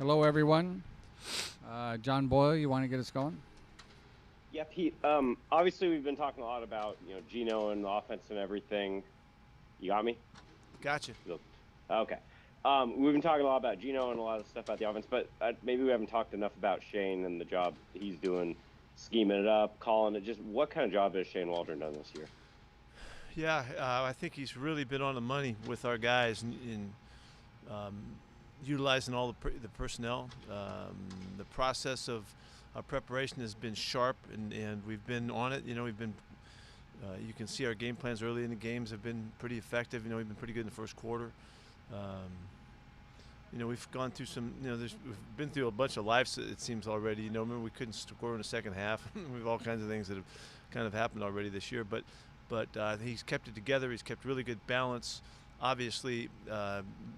Hello, everyone. John Boyle, you want to get us going? Yeah, Pete. Obviously, we've been talking a lot about Geno and the offense and everything. You got me? Gotcha. Okay. We've been talking a lot about Geno and a lot of stuff about the offense, but maybe we haven't talked enough about Shane and the job he's doing, scheming it up, calling it. Just what kind of job has Shane Waldron done this year? Yeah, I think he's really been on the money with our guys in utilizing all the personnel. The process of our preparation has been sharp, and we've been on it. We've been. You can see our game plans early in the games have been pretty effective. We've been pretty good in the first quarter. We've gone through some. We've been through a bunch of lives. It seems already. Remember we couldn't score in the second half. We've all kinds of things that have kind of happened already this year. But he's kept it together. He's kept really good balance. Obviously,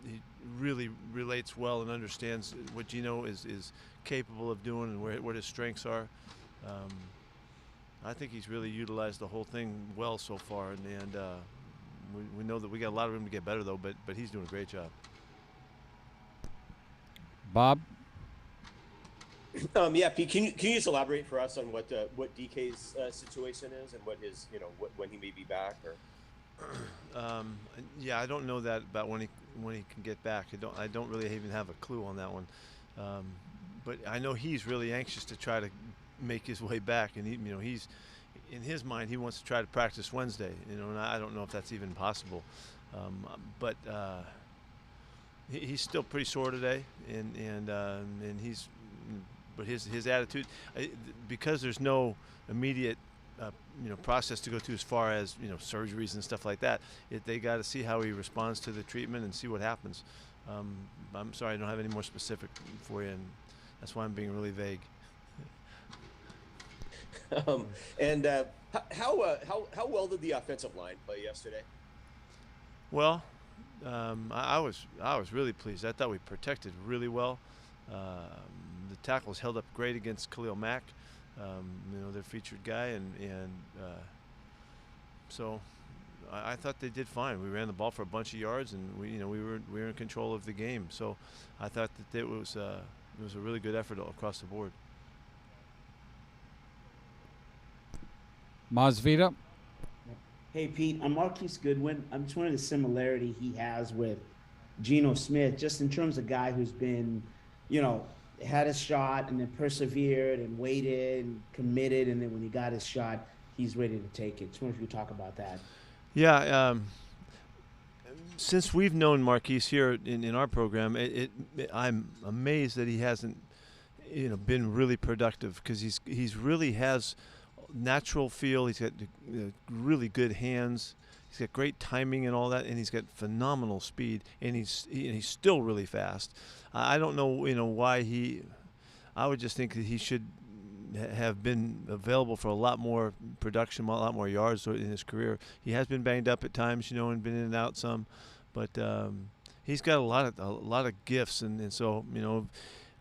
he really relates well and understands what Geno is capable of doing and what his strengths are. I think he's really utilized the whole thing well so far, and we know that we got a lot of room to get better though. But he's doing a great job. Bob? Yeah, Pete, can you just elaborate for us on what DK's situation is and what his when he may be back or? Yeah, I don't know that about when he can get back. I don't really even have a clue on that one. But I know he's really anxious to try to make his way back, and he's in his mind he wants to try to practice Wednesday. And I don't know if that's even possible. But he's still pretty sore today, and he's. But his attitude, because there's no immediate process to go through as far as surgeries and stuff like that. They got to see how he responds to the treatment and see what happens. I'm sorry I don't have any more specific for you, and that's why I'm being really vague. How well did the offensive line play yesterday? Well, I was really pleased. I thought we protected really well. The tackles held up great against Khalil Mack, their featured guy, and so I thought they did fine. We ran the ball for a bunch of yards, and we were in control of the game. So I thought that it was a really good effort across the board. Masvita? Hey, Pete, I'm Marquise Goodwin. I'm just wondering the similarity he has with Geno Smith, just in terms of a guy who's been, had a shot and then persevered and waited and committed, and then when he got his shot, he's ready to take it. Just wonder if you could talk about that. Yeah, since we've known Marquise here in our program, I'm amazed that he hasn't, been really productive, because he's really has natural feel. He's got really good hands. He's got great timing and all that, and he's got phenomenal speed, and he's still really fast. I don't know, why I would just think that he should have been available for a lot more production, a lot more yards in his career. He has been banged up at times, and been in and out some, but he's got a lot of gifts, and so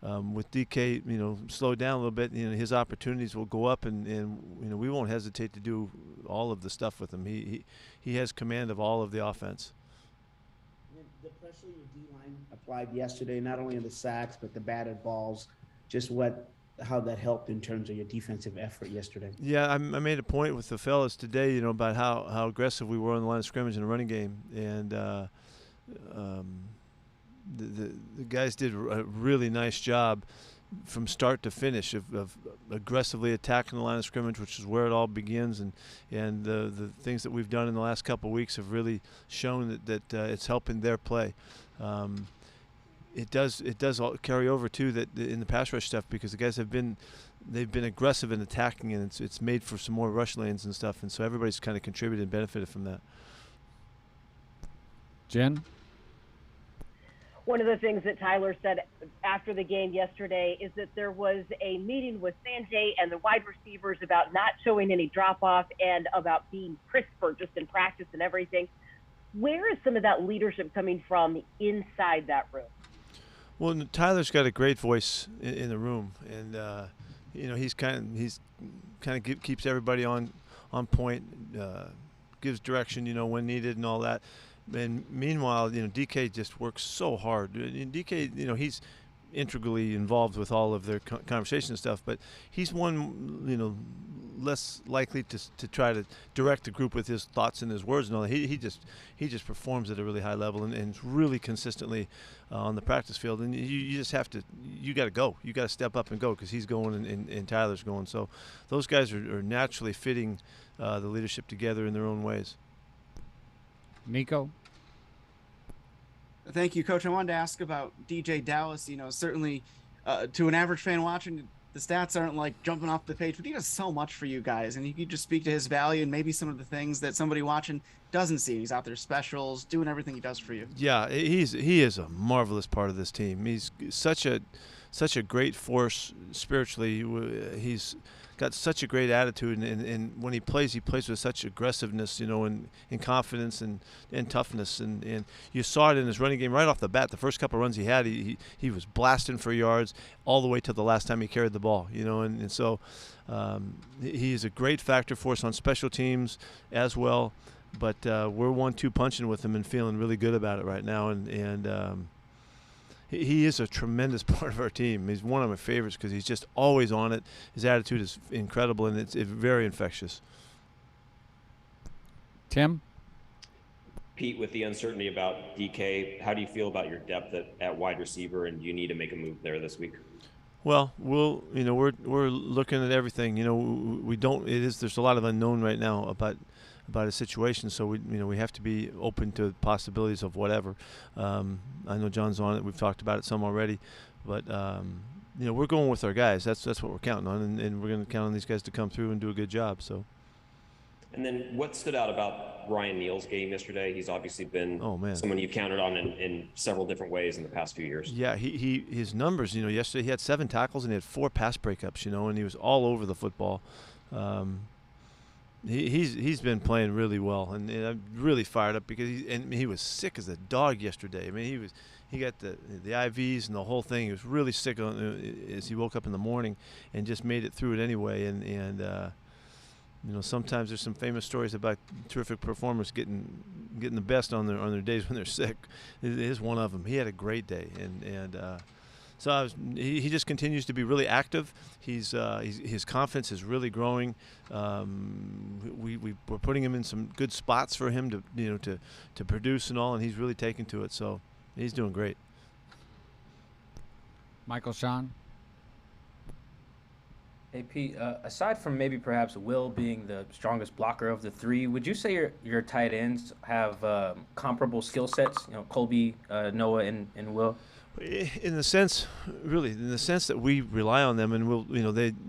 with DK, slow down a little bit, his opportunities will go up, and we won't hesitate to do all of the stuff with him. He has command of all of the offense. The pressure your D-line applied yesterday, not only in the sacks but the batted balls, just how that helped in terms of your defensive effort yesterday. Yeah, I made a point with the fellas today, about how aggressive we were on the line of scrimmage in the running game, and the guys did a really nice job from start to finish of aggressively attacking the line of scrimmage, which is where it all begins, and the things that we've done in the last couple of weeks have really shown that it's helping their play. It does all carry over too, that in the pass rush stuff, because the guys they've been aggressive in attacking, and it's made for some more rush lanes and stuff, and so everybody's kind of contributed and benefited from that. Jen? One of the things that Tyler said after the game yesterday is that there was a meeting with Sanjay and the wide receivers about not showing any drop-off and about being crisper just in practice and everything. Where is some of that leadership coming from inside that room? Well, Tyler's got a great voice in the room, and he's kind of keeps everybody on point, gives direction, when needed and all that. And meanwhile, DK just works so hard. And DK, integrally involved with all of their conversation and stuff, but he's one, less likely to try to direct the group with his thoughts and his words and all that. He just performs at a really high level and really consistently on the practice field. And you just have to, you got to go. You got to step up and go because he's going and Tyler's going. So those guys are naturally fitting the leadership together in their own ways. Nico? Thank you, Coach. I wanted to ask about DJ Dallas. Certainly to an average fan watching, the stats aren't like jumping off the page, but he does so much for you guys. And you could just speak to his value and maybe some of the things that somebody watching doesn't see. He's out there specials, doing everything he does for you. Yeah, he is a marvelous part of this team. He's such a great force spiritually. He's got such a great attitude, and when he plays with such aggressiveness, and confidence and toughness, and you saw it in his running game right off the bat. The first couple of runs he had, he was blasting for yards all the way to the last time he carried the ball, and so he is a great factor for us on special teams as well. But we're 1-2 punching with him and feeling really good about it right now, and he is a tremendous part of our team. He's one of my favorites because he's just always on it. His attitude is incredible, and it's very infectious. Tim? Pete, with the uncertainty about DK, how do you feel about your depth at wide receiver, and do you need to make a move there this week? Well, we're looking at everything. There's a lot of unknown right now about his situation, so we have to be open to possibilities of whatever. I know John's on it. We've talked about it some already, but we're going with our guys. That's what we're counting on, and we're going to count on these guys to come through and do a good job. So. And then what stood out about Ryan Neal's game yesterday? He's obviously been someone you counted on in several different ways in the past few years. Yeah, his numbers. Yesterday he had 7 tackles and he had 4 pass breakups. And he was all over the football. He's been playing really well, and I'm really fired up because he was sick as a dog yesterday. I mean, he got the IVs and the whole thing. He was really sick as he woke up in the morning, and just made it through it anyway. And sometimes there's some famous stories about terrific performers getting the best on their days when they're sick. It is one of them. He had a great day, and so he just continues to be really active. His confidence is really growing. We're putting him in some good spots for him to produce and all, and he's really taken to it. So he's doing great. Michael Sean. Hey Pete, aside from maybe perhaps Will being the strongest blocker of the 3, would you say your tight ends have comparable skill sets? Colby, Noah, and Will. In the sense that we rely on them, and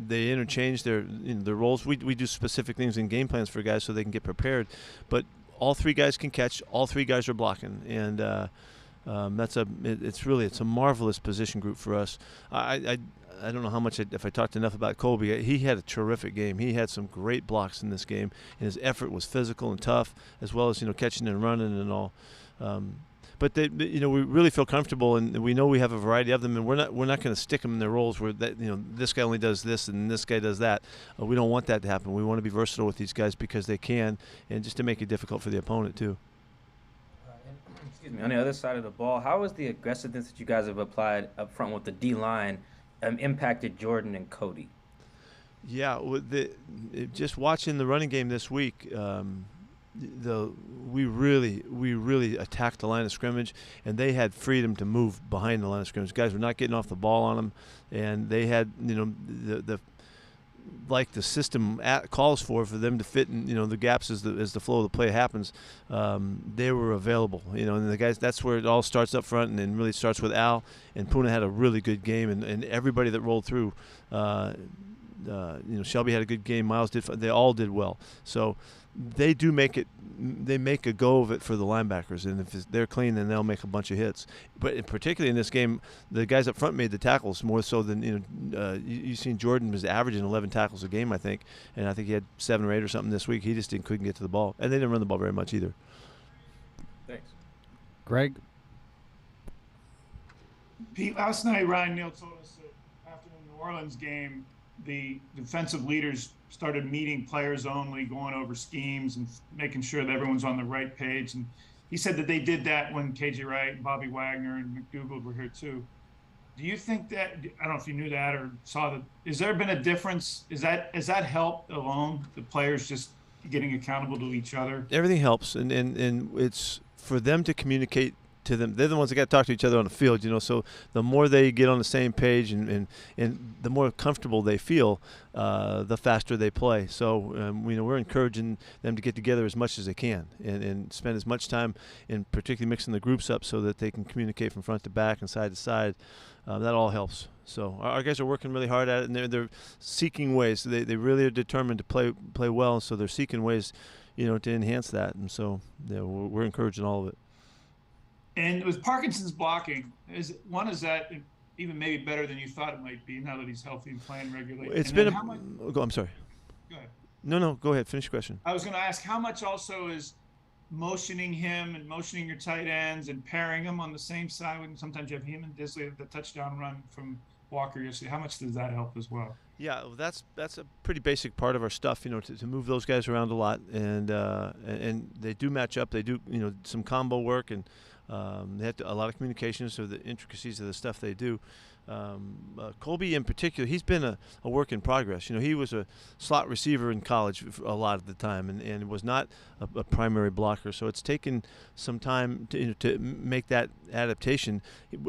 they interchange their roles. We do specific things in game plans for guys so they can get prepared, but all 3 guys can catch. All 3 guys are blocking, and it's a marvelous position group for us. I don't know how much if I talked enough about Colby. He had a terrific game. He had some great blocks in this game, and his effort was physical and tough, as well as catching and running and all. But we really feel comfortable, and we know we have a variety of them, and we're not going to stick them in their roles where this guy only does this and this guy does that. We don't want that to happen. We want to be versatile with these guys because they can, and just to make it difficult for the opponent too. Excuse me. On the other side of the ball, how has the aggressiveness that you guys have applied up front with the D line impacted Jordan and Cody? Yeah, just watching the running game this week. We really attacked the line of scrimmage, and they had freedom to move behind the line of scrimmage. Guys were not getting off the ball on them, and they had the system calls for them to fit in the gaps as the flow of the play happens. They were available, and the guys. That's where it all starts up front, and then really starts with Al. And Puna had a really good game, and everybody that rolled through. Shelby had a good game. Miles did. They all did well. So. They make a go of it for the linebackers, and if they're clean, then they'll make a bunch of hits. But particularly in this game, the guys up front made the tackles more so than you've seen. Jordan was averaging 11 tackles a game, I think, and I think he had 7 or 8 or something this week. He just couldn't get to the ball, and they didn't run the ball very much either. Thanks, Greg. Pete, last night Ryan Neal told us that after the New Orleans game, the defensive leaders started meeting players only, going over schemes and making sure that everyone's on the right page. And he said that they did that when KJ Wright and Bobby Wagner and McDougald were here too. Do you think that, I don't know if you knew that or saw that, has there been a difference? Has that helped alone, the players just getting accountable to each other? Everything helps, and it's for them to communicate to them. They're the ones that got to talk to each other on the field, so the more they get on the same page and the more comfortable they feel, the faster they play. So we're encouraging them to get together as much as they can and spend as much time in particularly mixing the groups up so that they can communicate from front to back and side to side. That all helps. So our guys are working really hard at it, and they're seeking ways. They really are determined to play well, so they're seeking ways, to enhance that. And so we're encouraging all of it. And with Parkinson's blocking, is that even maybe better than you thought it might be now that he's healthy and playing regularly? It's and been I'm sorry. Go ahead. No, go ahead. Finish your question. I was going to ask how much also is motioning him and motioning your tight ends and pairing them on the same side when sometimes you have him and Disley, the touchdown run from Walker yesterday. How much does that help as well? Yeah, that's a pretty basic part of our stuff, to move those guys around a lot, and they do match up. They do, some combo work, and they have a lot of communication, so the intricacies of the stuff they do. Colby in particular, he's been a work in progress. He was a slot receiver in college a lot of the time, and was not a primary blocker. So it's taken some time to make that adaptation.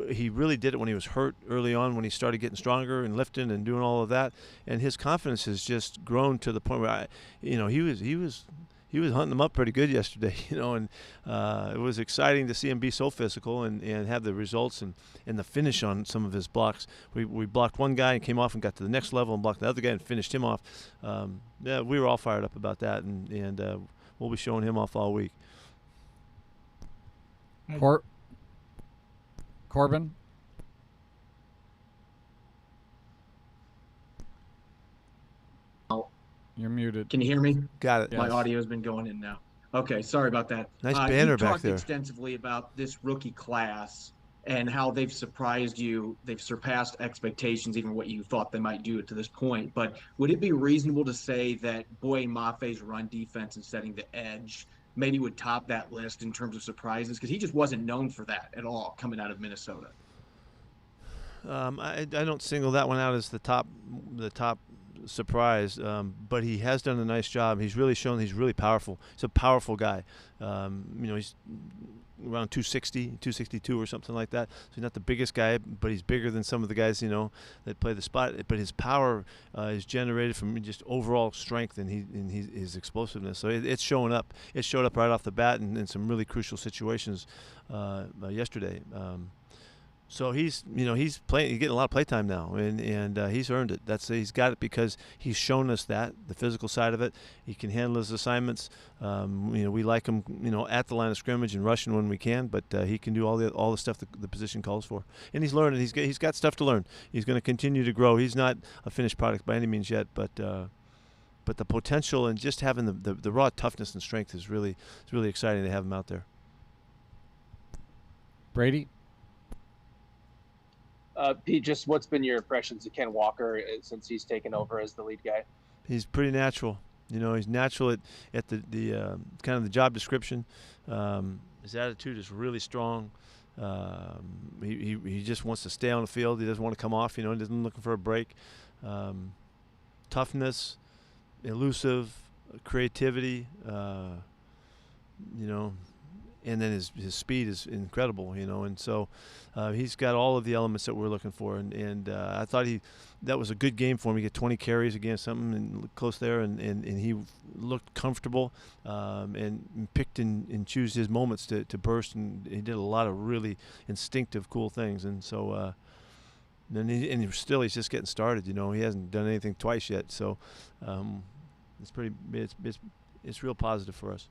He really did it when he was hurt early on, when he started getting stronger and lifting and doing all of that. And his confidence has just grown to the point where he was hunting them up pretty good yesterday, and it was exciting to see him be so physical and have the results and the finish on some of his blocks. We blocked one guy and came off and got to the next level and blocked the other guy and finished him off. Yeah, we were all fired up about that, and we'll be showing him off all week. Corbin? You're muted. Can you hear me? Got it. My Yes. audio has been going in now. Okay, sorry about that. Nice banner you back talked there. extensively about this rookie class and how they've surprised you. They've surpassed expectations, even what you thought they might do to this point. But would it be reasonable to say that Boye Mafe's run defense and setting the edge maybe would top that list in terms of surprises? Because he just wasn't known for that at all coming out of Minnesota. I don't single that one out as the top surprise, but he has done a nice job. He's really shown he's really powerful. He's a powerful guy. He's around 260, 262 or something like that. So he's not the biggest guy, but he's bigger than some of the guys, that play the spot. But his power is generated from just overall strength and his explosiveness. So it's showing up. It showed up right off the bat in some really crucial situations yesterday. So he's playing. He's getting a lot of playtime now, and he's earned it. He's got it because he's shown us that the physical side of it. He can handle his assignments. We like him, at the line of scrimmage and rushing when we can, but he can do all the stuff the position calls for. And he's learning. He's got stuff to learn. He's going to continue to grow. He's not a finished product by any means yet, but the potential and just having the raw toughness and strength is really exciting to have him out there. Brady? Pete, just what's been your impressions of Ken Walker since he's taken over as the lead guy? He's pretty natural. He's natural at the kind of the job description. His attitude is really strong. He just wants to stay on the field. He doesn't want to come off. He doesn't looking for a break. Toughness, elusive, creativity. And then his speed is incredible, and so he's got all of the elements that we're looking for. And I thought that was a good game for him. He got 20 carries against something and close there, and he looked comfortable and picked and chose his moments to burst, and he did a lot of really instinctive, cool things. And so he's just getting started. He hasn't done anything twice yet, so it's real positive for us.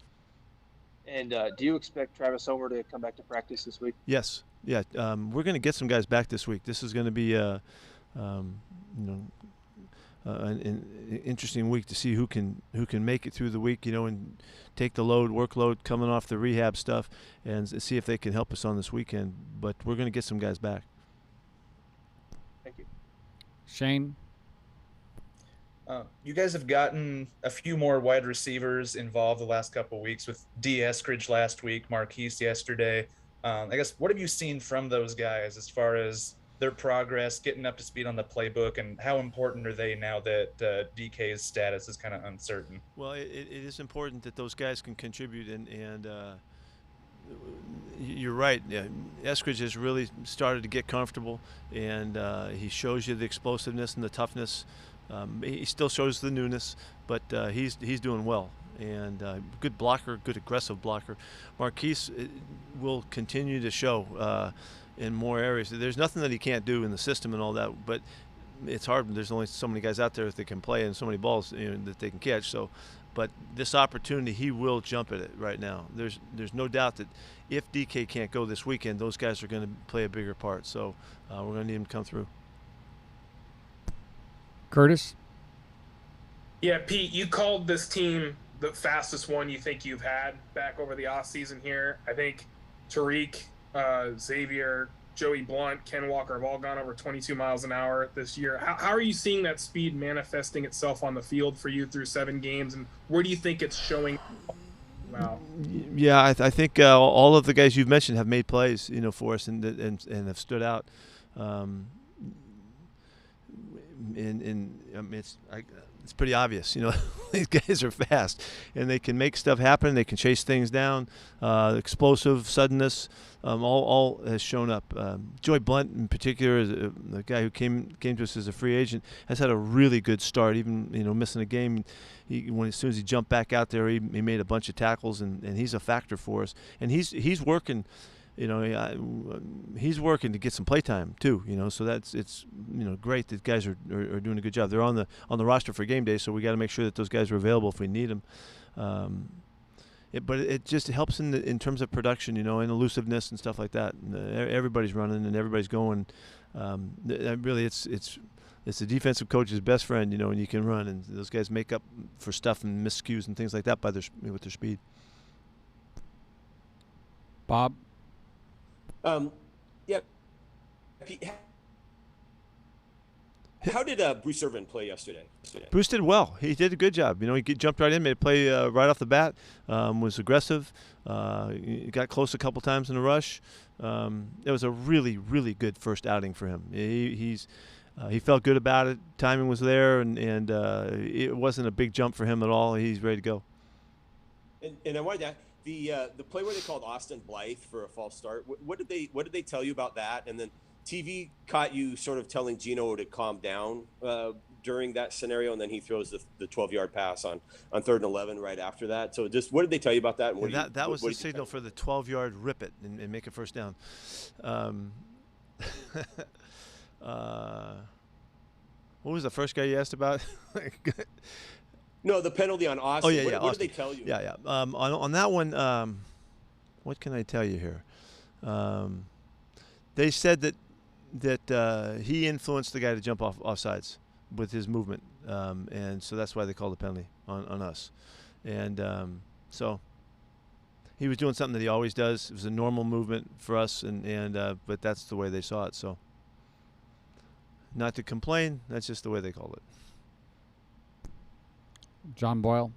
And do you expect Travis Homer to come back to practice this week? Yes. Yeah. We're going to get some guys back this week. This is going to be an interesting week to see who can make it through the week, and take the workload coming off the rehab stuff, and see if they can help us on this weekend. But we're going to get some guys back. Thank you. Shane? You guys have gotten a few more wide receivers involved the last couple of weeks with D. Eskridge last week, Marquise yesterday. I guess, what have you seen from those guys as far as their progress, getting up to speed on the playbook, and how important are they now that DK's status is kind of uncertain? Well, it is important that those guys can contribute, and you're right. Yeah, Eskridge has really started to get comfortable, and he shows you the explosiveness and the toughness. He still shows the newness, but he's doing well. And good blocker, good aggressive blocker. Marquise will continue to show in more areas. There's nothing that he can't do in the system and all that, but it's hard. There's only so many guys out there that can play and so many balls that they can catch. So, but this opportunity, he will jump at it right now. There's no doubt that if DK can't go this weekend, those guys are going to play a bigger part. So we're going to need him to come through. Curtis? Yeah, Pete, you called this team the fastest one you think you've had back over the offseason here. I think Tariq, Xavier, Joey Blunt, Ken Walker have all gone over 22 miles an hour this year. How are you seeing that speed manifesting itself on the field for you through 7 games, and where do you think it's showing now? Yeah, I think all of the guys you've mentioned have made plays, for us and have stood out. It's pretty obvious, these guys are fast and they can make stuff happen. They can chase things down. Explosive suddenness, all has shown up. Joey Blunt in particular, is the guy who came to us as a free agent, has had a really good start. Even missing a game, as soon as he jumped back out there, he made a bunch of tackles, and he's a factor for us. And he's working. He's working to get some playtime too. So it's great that guys are doing a good job. They're on the roster for game day, so we got to make sure that those guys are available if we need them. But it just helps in terms of production, and elusiveness and stuff like that. And, everybody's running and everybody's going. Really, it's the defensive coach's best friend, and you can run, and those guys make up for stuff and miscues and things like that with their speed. Bob? Yeah. How did Bruce Irvin play yesterday? Bruce did well. He did a good job. He jumped right in, made a play right off the bat, was aggressive, he got close a couple times in the rush. It was a really, really good first outing for him. He felt good about it. Timing was there, and it wasn't a big jump for him at all. He's ready to go. And I wanted to. The play where they called Austin Blythe for a false start. What did they tell you about that? And then TV caught you sort of telling Gino to calm down during that scenario, and then he throws the 12-yard pass on 3rd and 11 right after that. So just what did they tell you about that? And that was the signal for the 12-yard rip it and make a first down. What was the first guy you asked about? No, the penalty on Austin. Oh, yeah, What did they tell you? Yeah. On that one, what can I tell you here? They said that he influenced the guy to jump off sides with his movement, and so that's why they called the penalty on us. And so he was doing something that he always does. It was a normal movement for us, but that's the way they saw it. So not to complain, that's just the way they called it. John Boyle.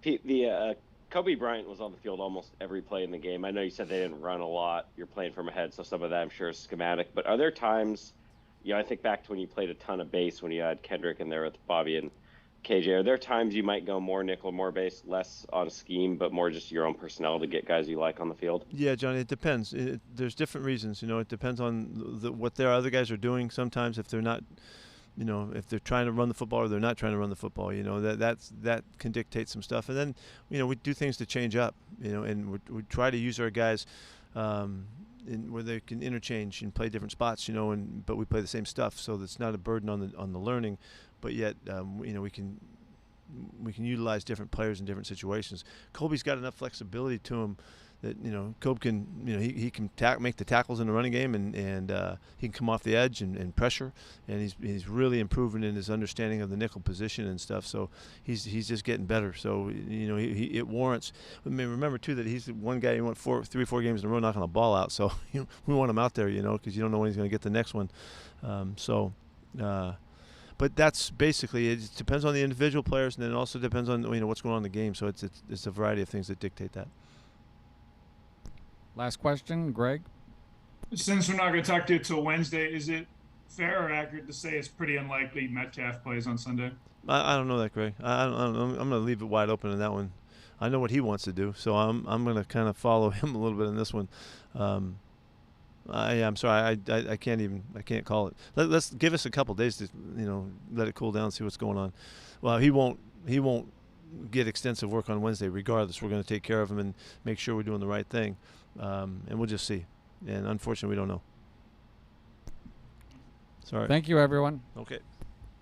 Pete, Kobe Bryant was on the field almost every play in the game. I know you said they didn't run a lot. You're playing from ahead, so some of that I'm sure is schematic. But are there times, I think back to when you played a ton of base when you had Kendrick in there with Bobby and KJ. Are there times you might go more nickel, more base, less on scheme, but more just your own personnel to get guys you like on the field? Yeah, John, it depends. There's different reasons. It depends on what their other guys are doing. Sometimes if they're not – if they're trying to run the football or they're not trying to run the football, that can dictate some stuff. And then, we do things to change up, and we try to use our guys where they can interchange and play different spots, but we play the same stuff, so it's not a burden on the learning, but yet, we can utilize different players in different situations. Colby's got enough flexibility to him that Kobe can he can make the tackles in the running game, and he can come off the edge and pressure, and he's really improving in his understanding of the nickel position and stuff. So he's just getting better. So it warrants. I mean, remember too that he's the one guy who went 3 or 4 games in a row knocking the ball out. So we want him out there, because you don't know when he's going to get the next one. But that's basically it. It depends on the individual players, and then it also depends on what's going on in the game. So it's a variety of things that dictate that. Last question, Greg. Since we're not going to talk to you till Wednesday, is it fair or accurate to say it's pretty unlikely Metcalf plays on Sunday? I don't know that, Greg. I don't know. I'm going to leave it wide open in that one. I know what he wants to do, so I'm going to kind of follow him a little bit in this one. I'm sorry, I can't call it. Let's give us a couple days to let it cool down, see what's going on. Well, he won't get extensive work on Wednesday regardless. We're going to take care of him and make sure we're doing the right thing, and we'll just see. And unfortunately, we don't know. Sorry. Thank you, everyone. Okay.